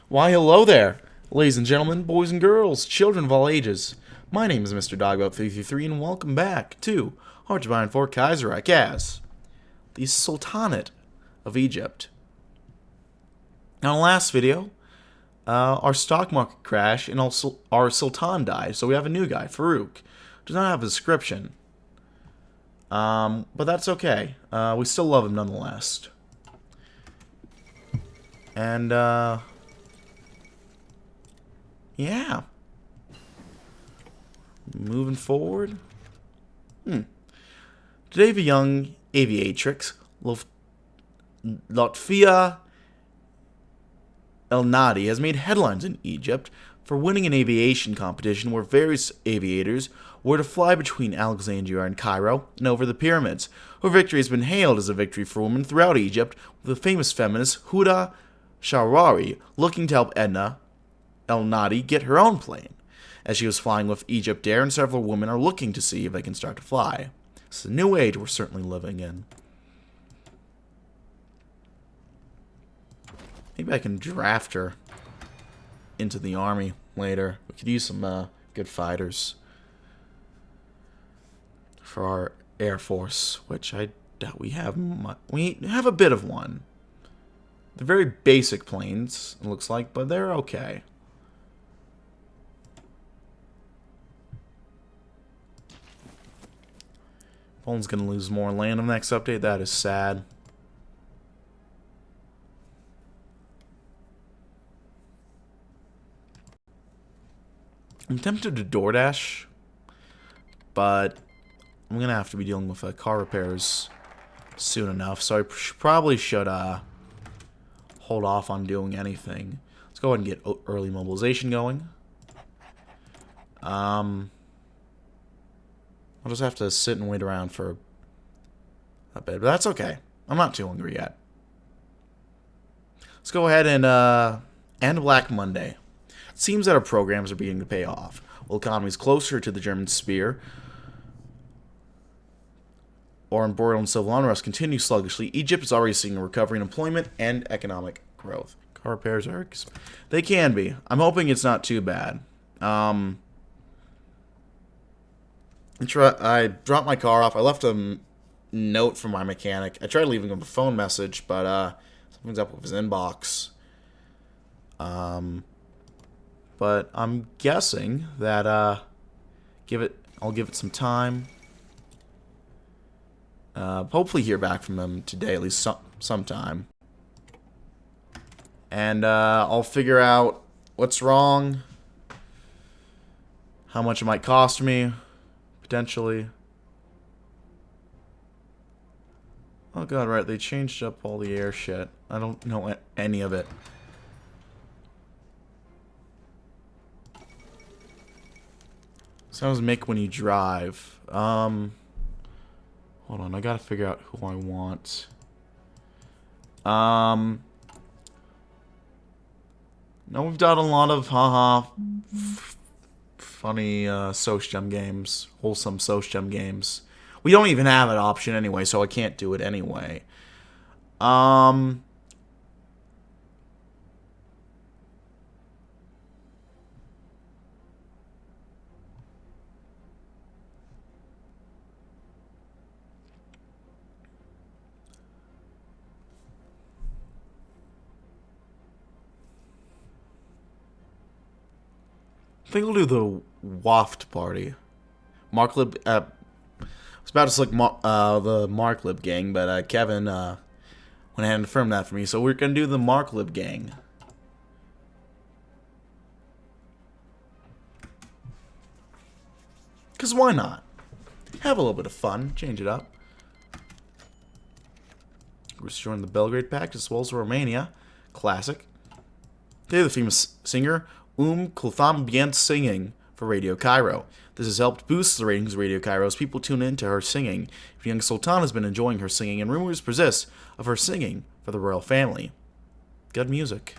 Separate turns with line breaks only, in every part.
Why, hello there, ladies and gentlemen, boys and girls, children of all ages. My name is Mr. Dogbout333, and welcome back to Heart Divine for Kaiserreich as the Sultanate of Egypt. Now, in the last video, our stock market crashed and also our Sultan died, so we have a new guy, Farouk. Does not have a description. But that's okay. We still love him nonetheless. And, yeah. Moving forward. Today, the young aviatrix, Lotfia El Nadi, has made headlines in Egypt for winning an aviation competition where various aviators were to fly between Alexandria and Cairo and over the pyramids. Her victory has been hailed as a victory for women throughout Egypt, with the famous feminist Huda Shawari looking to help Edna El Nadi get her own plane, as she was flying with Egypt Air, and several women are looking to see if they can start to fly. It's a new age we're certainly living in. Maybe I can draft her into the army later. We could use some good fighters for our Air Force, which I doubt we have much. We have a bit of one. They're very basic planes, it looks like, but they're okay. Poland's going to lose more land in the next update. That is sad. I'm tempted to DoorDash, but I'm going to have to be dealing with car repairs soon enough, so I probably should hold off on doing anything. Let's go ahead and get early mobilization going. I'll just have to sit and wait around for a bit, but that's okay. I'm not too hungry yet. Let's go ahead and end Black Monday. It seems that our programs are beginning to pay off. While economies closer to the German spear or embroiled in civil unrest continue sluggishly, Egypt is already seeing a recovery in employment and economic growth. Car repairs are... They can be. I'm hoping it's not too bad. I dropped my car off. I left a note from my mechanic. I tried leaving him a phone message, but something's up with his inbox. But I'm guessing that I'll give it some time. Hopefully hear back from him today, at least sometime. And I'll figure out what's wrong, how much it might cost me, potentially. Oh god, right, they changed up all the air shit. I don't know any of it. Sounds make when you drive. Hold on, I gotta figure out who I want. No, we've done a lot of funny SocGem games, wholesome SocGem games. We don't even have an option anyway, so I can't do it anyway. I think we'll do the Waft Party. Marklib, I was about to select the Marklib gang, but Kevin went ahead and confirmed that for me, so we're going to do the Marklib gang. Because why not? Have a little bit of fun, change it up. Restoring the Belgrade Pact as well as Romania. Classic. Today the famous singer Kulthum began singing for Radio Cairo. This has helped boost the ratings of Radio Cairo as people tune in to her singing. The young Sultan has been enjoying her singing, and rumors persist of her singing for the royal family. Good music.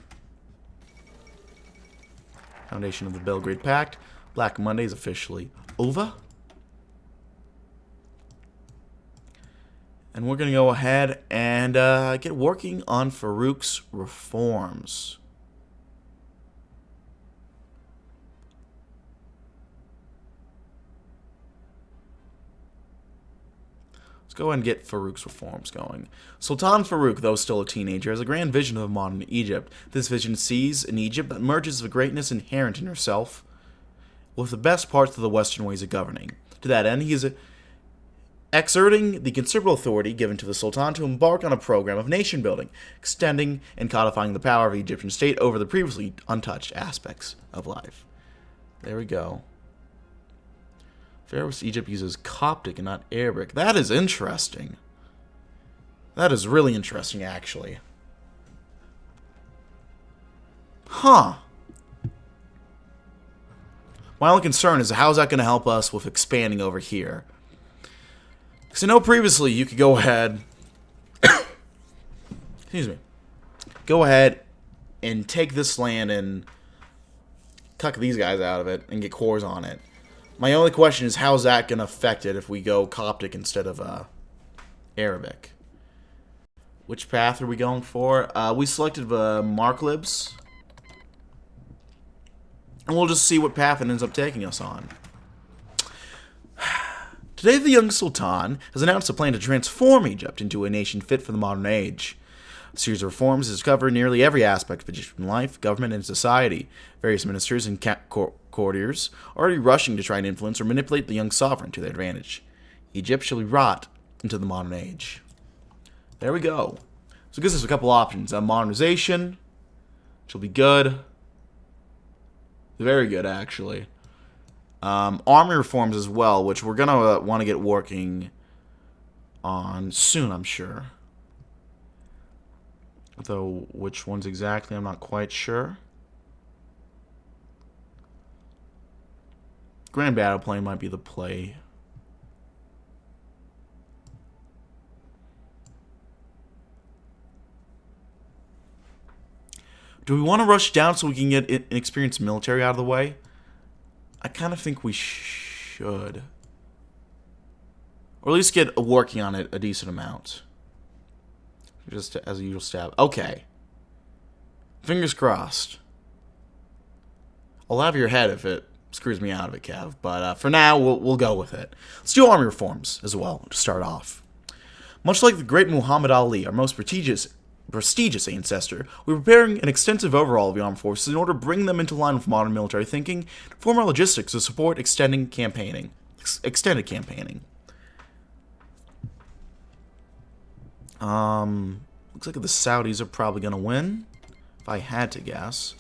Foundation of the Belgrade Pact. Black Monday is officially over. And we're going to go ahead and get working on Farouk's reforms. go ahead and get Farouk's reforms going. Sultan Farouk, though still a teenager, has a grand vision of modern Egypt. This vision sees an Egypt that merges the greatness inherent in herself with the best parts of the Western ways of governing. To that end, he is exerting the considerable authority given to the Sultan to embark on a program of nation building, extending and codifying the power of the Egyptian state over the previously untouched aspects of life. There we go. Pharaoh's Egypt uses Coptic and not Arabic. That is interesting. That is really interesting, actually. Huh. My only concern is how's that going to help us with expanding over here? Because I know previously you could go ahead... excuse me. Go ahead and take this land and cuck these guys out of it and get cores on it. My only question is how's that going to affect it if we go Coptic instead of Arabic? Which path are we going for? We selected Marklibs. And we'll just see what path it ends up taking us on. Today, the young Sultan has announced a plan to transform Egypt into a nation fit for the modern age. A series of reforms has covered nearly every aspect of Egyptian life, government, and society. Various ministers and courtiers are already rushing to try and influence or manipulate the young sovereign to their advantage. Egypt shall be wrought into the modern age. There we go. So it gives us a couple options. Modernization, which will be good. Very good, actually. Army reforms as well, which we're going to want to get working on soon, I'm sure. Though, which ones exactly, I'm not quite sure. Grand Battle Plane might be the play. Do we want to rush down so we can get an experienced military out of the way? I kind of think we should. Or at least get working on it a decent amount. Just as a usual stab. Okay. Fingers crossed. I'll have your head if it screws me out of it, Kev. But for now, we'll go with it. Let's do army reforms as well to start off. Much like the great Muhammad Ali, our most prestigious ancestor, we're preparing an extensive overhaul of the armed forces in order to bring them into line with modern military thinking, and form our logistics to support extended campaigning. Looks like the Saudis are probably going to win, if I had to guess.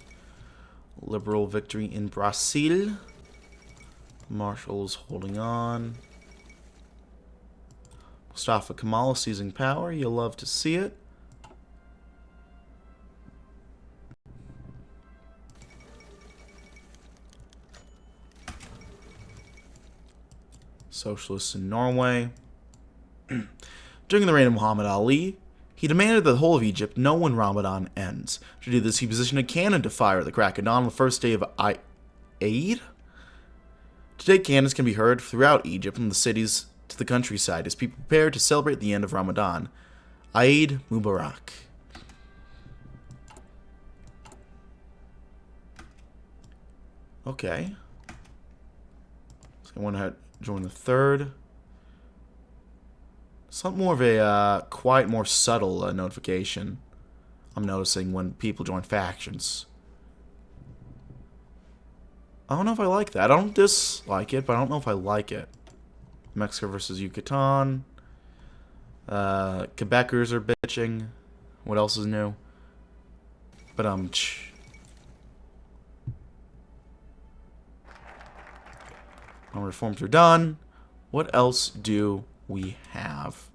Liberal victory in Brazil. Marshall's holding on. Mustafa Kemal seizing power. You'll love to see it. Socialists in Norway. During the reign of Muhammad Ali, he demanded that the whole of Egypt know when Ramadan ends. To do this, he positioned a cannon to fire at the crack of dawn on the first day of Eid. Today, cannons can be heard throughout Egypt, from the cities to the countryside, as people prepare to celebrate the end of Ramadan. Eid Mubarak. Okay. So I want to join the third. Something more of a quiet, more subtle notification I'm noticing when people join factions. I don't know if I like that. I don't dislike it, but I don't know if I like it. Mexico versus Yucatan. Quebecers are bitching. What else is new? But reforms are done. What else do we have?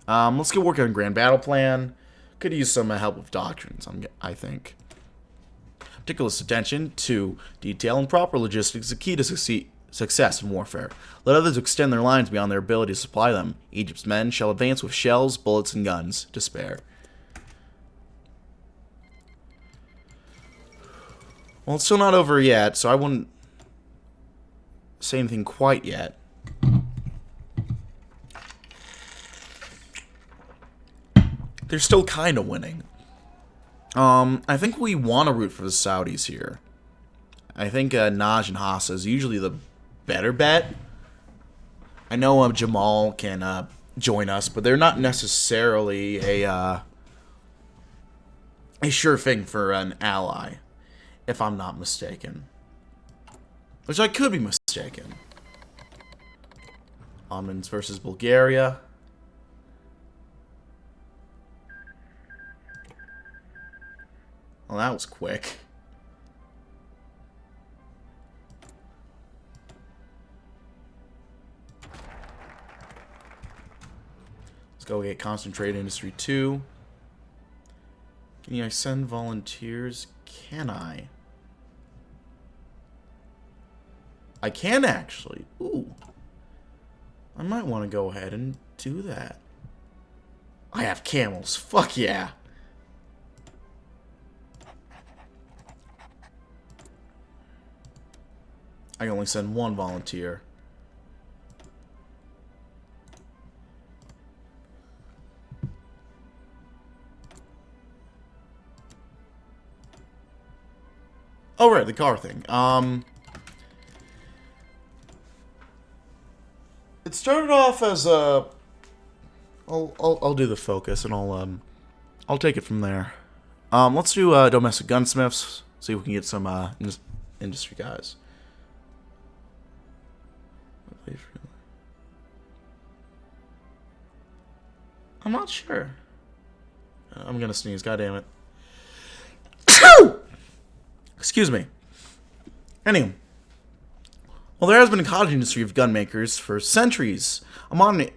Let's get working on Grand Battle Plan. Could use some help with doctrines, I think. Meticulous attention to detail and proper logistics is the key to success in warfare. Let others extend their lines beyond their ability to supply them. Egypt's men shall advance with shells, bullets, and guns to spare. Well, it's still not over yet, so I wouldn't say anything quite yet. They're still kind of winning. I think we want to root for the Saudis here. I think Naj and Hassa is usually the better bet. I know Jamal can join us, but they're not necessarily a sure thing for an ally, if I'm not mistaken. Which I could be mistaken. Ottomans versus Bulgaria. Well, that was quick. Let's go get Concentrated Industry 2. Can I send volunteers? Can I? I can actually. Ooh. I might want to go ahead and do that. I have camels. Fuck yeah. I can only send one volunteer. Oh, right, the car thing. It started off as a... I'll do the focus and I'll take it from there. Let's do domestic gunsmiths. See if we can get some industry guys. I'm not sure. I'm gonna sneeze. God damn it. Excuse me. Anyway. Well, there has been a cottage industry of gun makers for centuries. A modern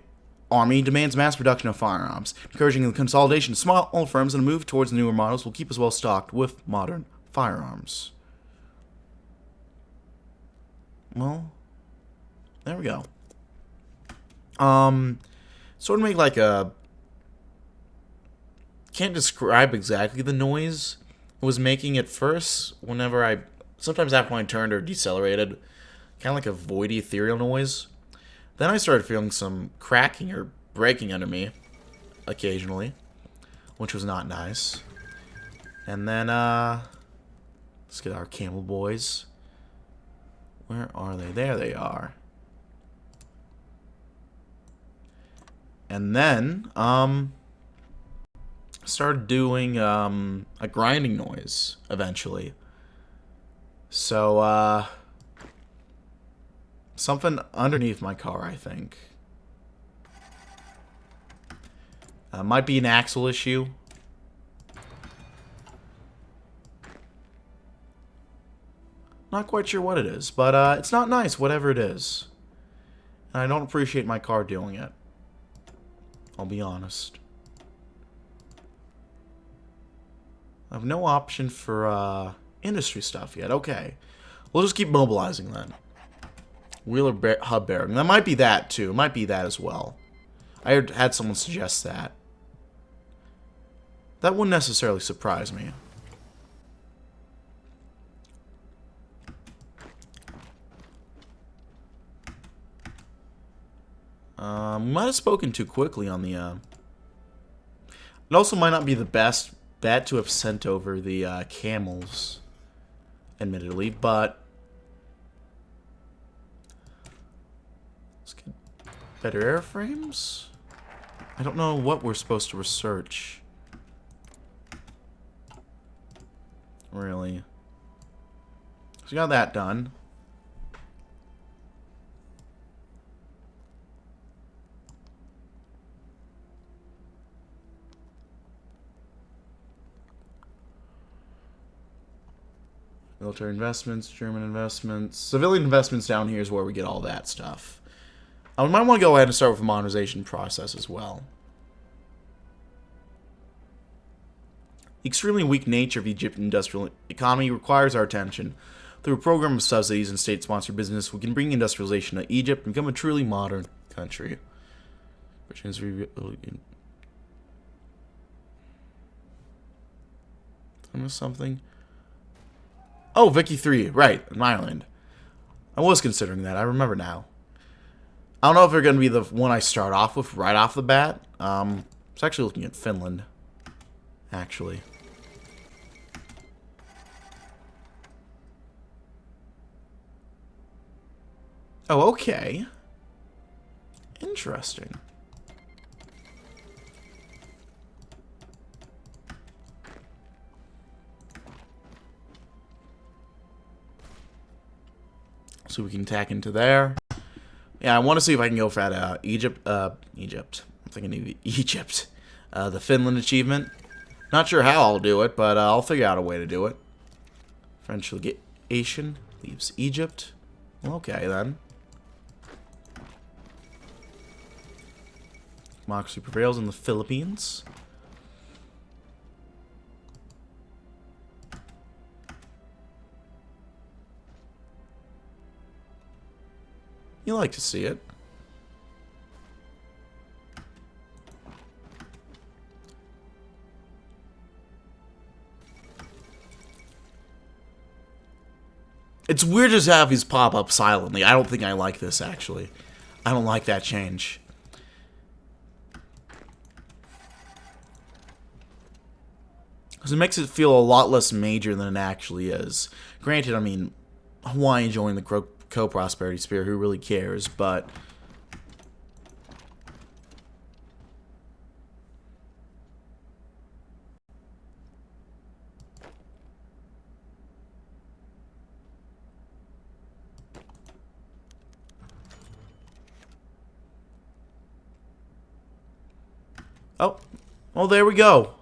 army demands mass production of firearms, encouraging the consolidation of small firms and a move towards newer models will keep us well stocked with modern firearms. Well, there we go. Sort of make like a... Can't describe exactly the noise it was making at first. Whenever sometimes after I turned or decelerated, kind of like a voidy, ethereal noise. Then I started feeling some cracking or breaking under me, occasionally, which was not nice. And then, let's get our camel boys. Where are they? There they are. And then, started doing, a grinding noise, eventually. So, something underneath my car, I think. Might be an axle issue. Not quite sure what it is, but it's not nice, whatever it is. And I don't appreciate my car doing it. I'll be honest. I have no option for industry stuff yet. Okay. We'll just keep mobilizing then. Wheeler hub bearing. That might be that too. It might be that as well. I had someone suggest that. That wouldn't necessarily surprise me. Might have spoken too quickly on the... It also might not be the best bet to have sent over the camels, admittedly, but... Let's get better airframes? I don't know what we're supposed to research. Really. So we got that done. Military investments, German investments. Civilian investments down here is where we get all that stuff. We might want to go ahead and start with the modernization process as well. The extremely weak nature of the Egyptian industrial economy requires our attention. Through a program of subsidies and state-sponsored business, we can bring industrialization to Egypt and become a truly modern country. I missed something. Oh, Vicky 3, right, an island. I was considering that, I remember now. I don't know if they're going to be the one I start off with right off the bat. I was actually looking at Finland, actually. Oh, okay. Interesting. So we can tack into there. Yeah, I want to see if I can go for that Egypt. I'm thinking of Egypt. The Finland achievement. Not sure how I'll do it, but I'll figure out a way to do it. French legation leaves Egypt. Well, okay, then. Democracy prevails in the Philippines. You like to see it. It's weird to have these pop up silently. I don't think I like this, actually. I don't like that change. Because it makes it feel a lot less major than it actually is. Granted, I mean, Hawaii enjoying the co-prosperity sphere, who really cares, but... Oh, well, there we go.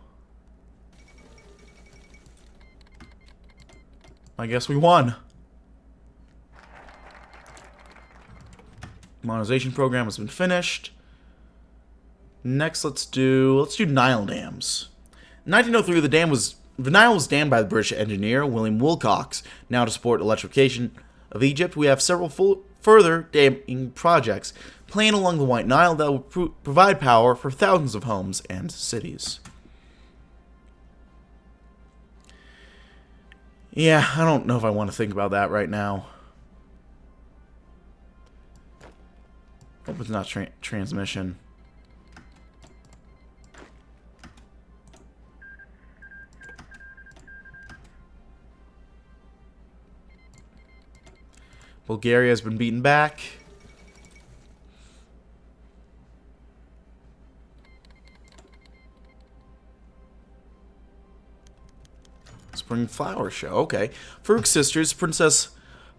I guess we won. Modernization program has been finished. Next, let's do Nile dams. In 1903, the Nile was dammed by the British engineer William Wilcox. Now, to support electrification of Egypt, we have several further damming projects planned along the White Nile that will provide power for thousands of homes and cities. Yeah, I don't know if I want to think about that right now. Hope it's not transmission. Bulgaria has been beaten back. Spring flower show. Okay. Farouk's sisters, Princess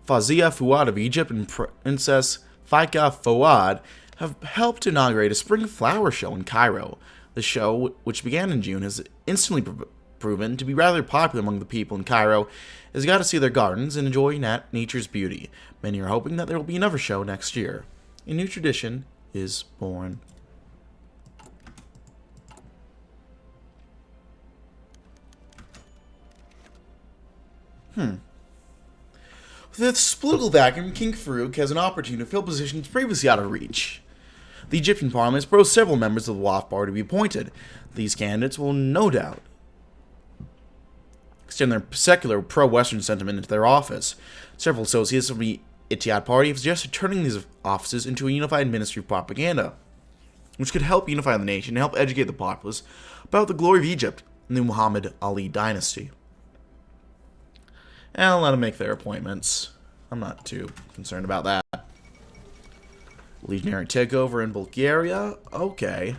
Fazia Fuad of Egypt and Princess Faika Fuad, have helped to inaugurate a spring flower show in Cairo. The show, which began in June, has instantly proven to be rather popular among the people in Cairo, as they got to see their gardens and enjoy nature's beauty. Many are hoping that there will be another show next year. A new tradition is born. With this political vacuum, King Farouk has an opportunity to fill positions previously out of reach. The Egyptian parliament has proposed several members of the Wafd Bar to be appointed. These candidates will no doubt extend their secular pro-Western sentiment into their office. Several associates of the Ittihad Party have suggested turning these offices into a unified ministry of propaganda, which could help unify the nation and help educate the populace about the glory of Egypt and the Muhammad Ali dynasty. And I'll let them make their appointments. I'm not too concerned about that. Legionary takeover in Bulgaria? Okay.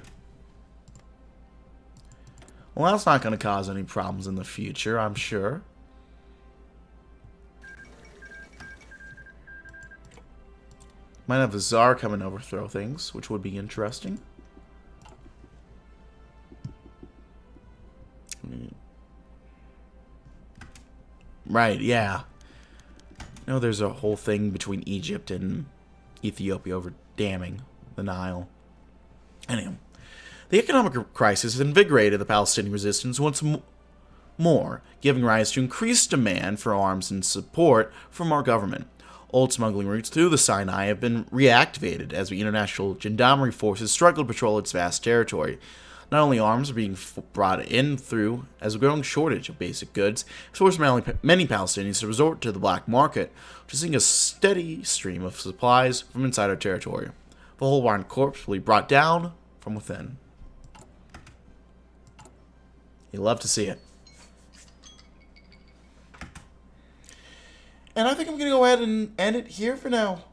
Well, that's not going to cause any problems in the future, I'm sure. Might have a Tsar come and overthrow things, which would be interesting. Right, yeah. You know, there's a whole thing between Egypt and Ethiopia over damming the Nile. Anyway, the economic crisis has invigorated the Palestinian resistance once more, giving rise to increased demand for arms and support from our government. Old smuggling routes through the Sinai have been reactivated as the international gendarmerie forces struggle to patrol its vast territory. Not only arms are being brought in through, as a growing shortage of basic goods forced many Palestinians to resort to the black market, which is seeing a steady stream of supplies from inside our territory. The whole Iron corpse will be brought down from within. You love to see it. And I think I'm going to go ahead and end it here for now.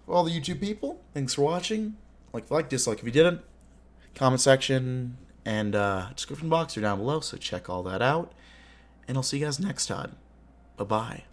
For all the YouTube people, thanks for watching. Like, dislike if you didn't. Comment section and description box are down below, so check all that out. And I'll see you guys next time. Bye-bye.